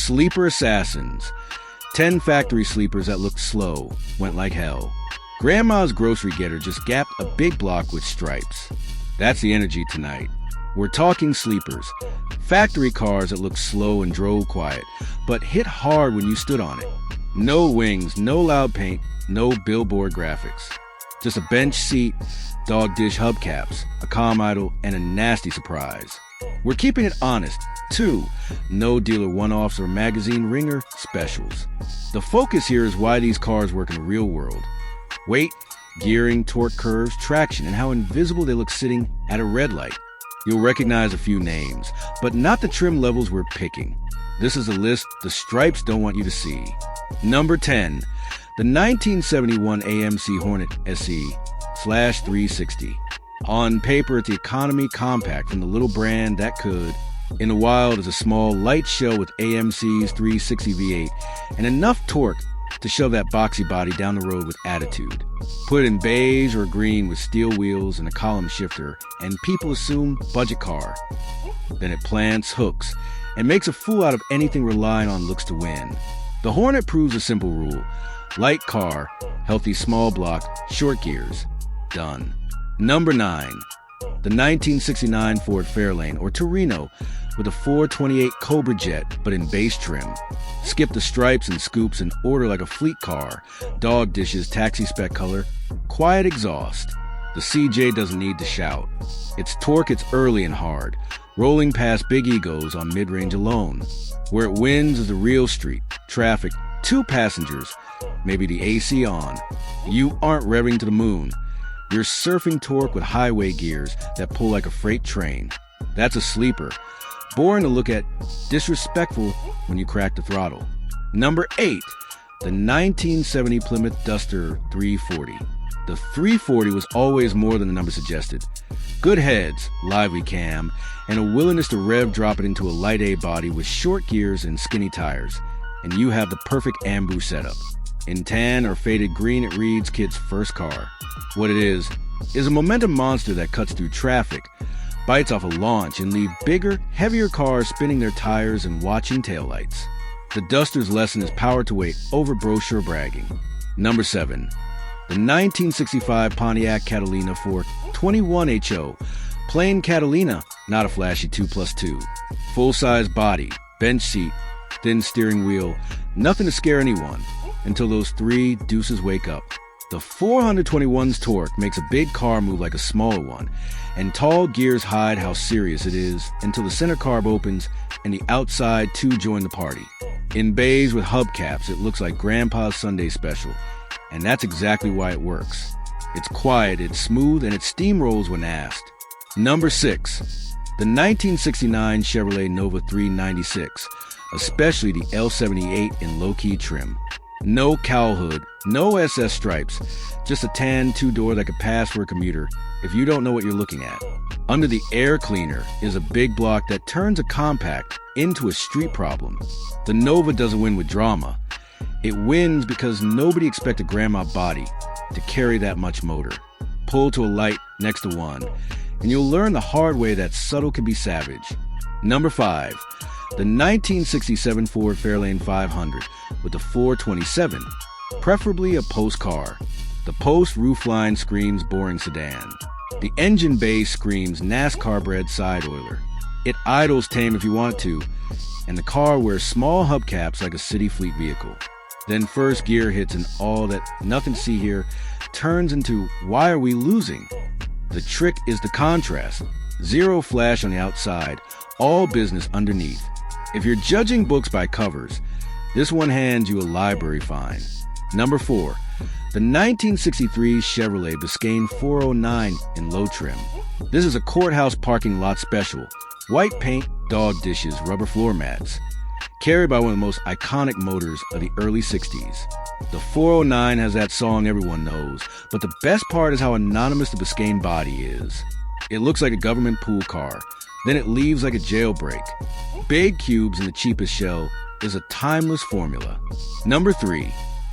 Sleeper assassins. 10 factory sleepers that looked slow, went like hell. Grandma's grocery getter just gapped a big block with stripes. That's the energy tonight. We're talking sleepers. Factory cars that looked slow and drove quiet, but hit hard when you stood on it. No wings, no loud paint, no billboard graphics. Just a bench seat, dog dish hubcaps, a calm idle, and a nasty surprise. We're keeping it honest, too. No dealer one-offs or magazine ringer specials. The focus here is why these cars work in the real world. Weight, gearing, torque curves, traction, and how invisible they look sitting at a red light. You'll recognize a few names, but not the trim levels we're picking. This is a list the stripes don't want you to see. Number 10, the 1971 AMC Hornet SC/360. On paper, it's the economy compact from the little brand that could. In the wild is a small, light shell with AMC's 360 V8 and enough torque to shove that boxy body down the road with attitude. Put in beige or green with steel wheels and a column shifter, and people assume budget car. Then it plants hooks and makes a fool out of anything relying on looks to win. The Hornet proves a simple rule. Light car, healthy small block, short gears. Done. Number 9. The 1969 Ford Fairlane, or Torino, with a 428 Cobra Jet, but in base trim. Skip the stripes and scoops and order like a fleet car. Dog dishes, taxi spec color, quiet exhaust. The CJ doesn't need to shout. Its torque, it's early and hard, rolling past big egos on mid-range alone. Where it wins is the real street, traffic, 2 passengers, maybe the AC on. You aren't revving to the moon. You're surfing torque with highway gears that pull like a freight train. That's a sleeper. Boring to look at, disrespectful when you crack the throttle. Number 8, the 1970 Plymouth Duster 340. The 340 was always more than the number suggested. Good heads, lively cam, and a willingness to rev drop it into a light A body with short gears and skinny tires. And you have the perfect ambush setup. In tan or faded green, it reads kid's first car. What it is a momentum monster that cuts through traffic, bites off a launch, and leave bigger, heavier cars spinning their tires and watching taillights. The Duster's lesson is power to weight over brochure bragging. Number 7. The 1965 Pontiac Catalina 421 HO. Plain Catalina, not a flashy 2+2. Full-size body, bench seat, thin steering wheel, nothing to scare anyone until those 3 deuces wake up. The 421's torque makes a big car move like a smaller one, and tall gears hide how serious it is until the center carb opens and the outside 2 join the party. In beige with hubcaps, it looks like Grandpa's Sunday special, and that's exactly why it works. It's quiet, it's smooth, and it steamrolls when asked. Number 6. The 1969 Chevrolet Nova 396, especially the L78 in low-key trim. No cowl hood, no SS stripes, just a tan 2-door that could pass for a commuter if you don't know what you're looking at. Under the air cleaner is a big block that turns a compact into a street problem. The Nova doesn't win with drama. It wins because nobody expected Grandma body to carry that much motor. Pull to a light next to one, and you'll learn the hard way that subtle can be savage. Number 5. The 1967 Ford Fairlane 500 with the 427, preferably a post car. The post roofline screams boring sedan. The engine bay screams NASCAR-bred side oiler. It idles tame if you want to, and the car wears small hubcaps like a city fleet vehicle. Then first gear hits and all that nothing to see here turns into why are we losing? The trick is the contrast. Zero flash on the outside, all business underneath. If you're judging books by covers, this one hands you a library find. Number 4. The 1963 Chevrolet Biscayne 409 in low trim. This is a courthouse parking lot special. White paint, dog dishes, rubber floor mats. Carried by one of the most iconic motors of the early 60s. The 409 has that song everyone knows, but the best part is how anonymous the Biscayne body is. It looks like a government pool car, then it leaves like a jailbreak. Big cubes in the cheapest shell is a timeless formula. Number 3.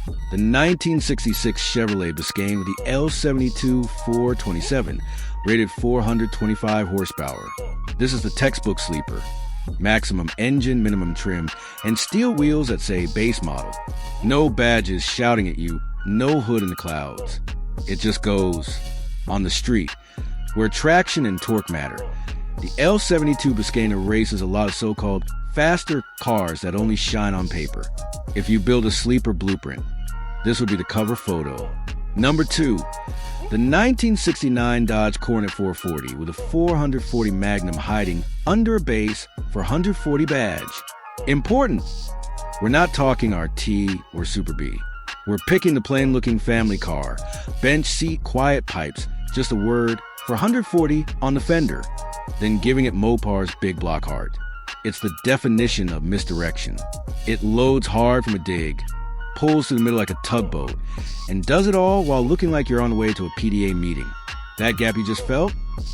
The 1966 Chevrolet Biscayne with the L72 427, rated 425 horsepower. This is the textbook sleeper. Maximum engine, minimum trim, and steel wheels that say base model. No badges shouting at you, no hood in the clouds. It just goes on the street, where traction and torque matter. The L72 Biscayne races a lot of so-called faster cars that only shine on paper. If you build a sleeper blueprint, this would be the cover photo. Number 2, the 1969 Dodge Coronet 440 with a 440 Magnum hiding under a base for 140 badge. Important! We're not talking RT or Super B. We're picking the plain-looking family car, bench seat, quiet pipes, just a word, for 140 on the fender, then giving it Mopar's big block heart. It's the definition of misdirection. It loads hard from a dig, pulls to the middle like a tugboat, and does it all while looking like you're on the way to a PDA meeting. That gap you just felt?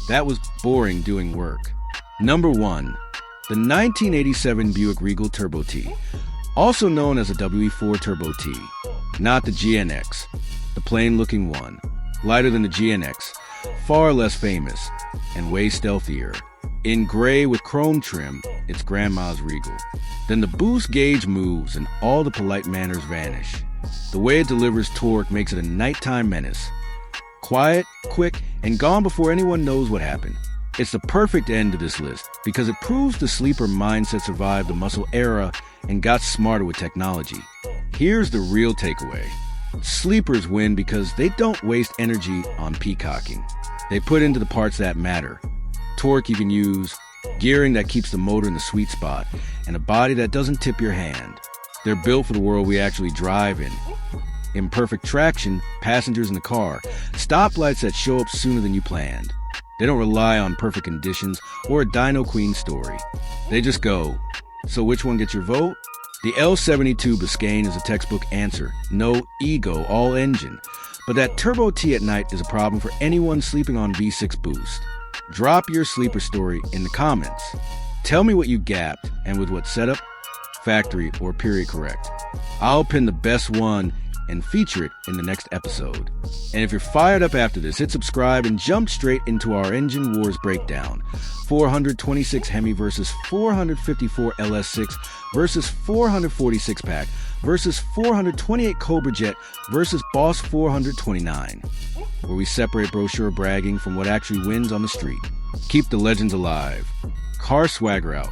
That was boring doing work. Number 1, the 1987 Buick Regal Turbo T, also known as a WE4 Turbo T, not the GNX, the plain-looking one, lighter than the GNX, far less famous, and way stealthier. In gray with chrome trim, it's Grandma's Regal. Then the boost gauge moves and all the polite manners vanish. The way it delivers torque makes it a nighttime menace. Quiet, quick, and gone before anyone knows what happened. It's the perfect end to this list because it proves the sleeper mindset survived the muscle era and got smarter with technology. Here's the real takeaway. Sleepers win because they don't waste energy on peacocking. They put into the parts that matter. Torque you can use, gearing that keeps the motor in the sweet spot, and a body that doesn't tip your hand. They're built for the world we actually drive in. Imperfect traction, passengers in the car, stoplights that show up sooner than you planned. They don't rely on perfect conditions or a Dino Queen story. They just go. So which one gets your vote? The L72 Biscayne is a textbook answer. No ego, all engine. But that Turbo T at night is a problem for anyone sleeping on V6 boost. Drop your sleeper story in the comments. Tell me what you gapped and with what setup, factory, or period correct. I'll pin the best one and feature it in the next episode. And if you're fired up after this, hit subscribe and jump straight into our Engine Wars breakdown. 426 Hemi versus 454 LS6 versus 446 pack versus 428 Cobra Jet versus Boss 429, where we separate brochure bragging from what actually wins on the street. Keep the legends alive. CarSwagger out.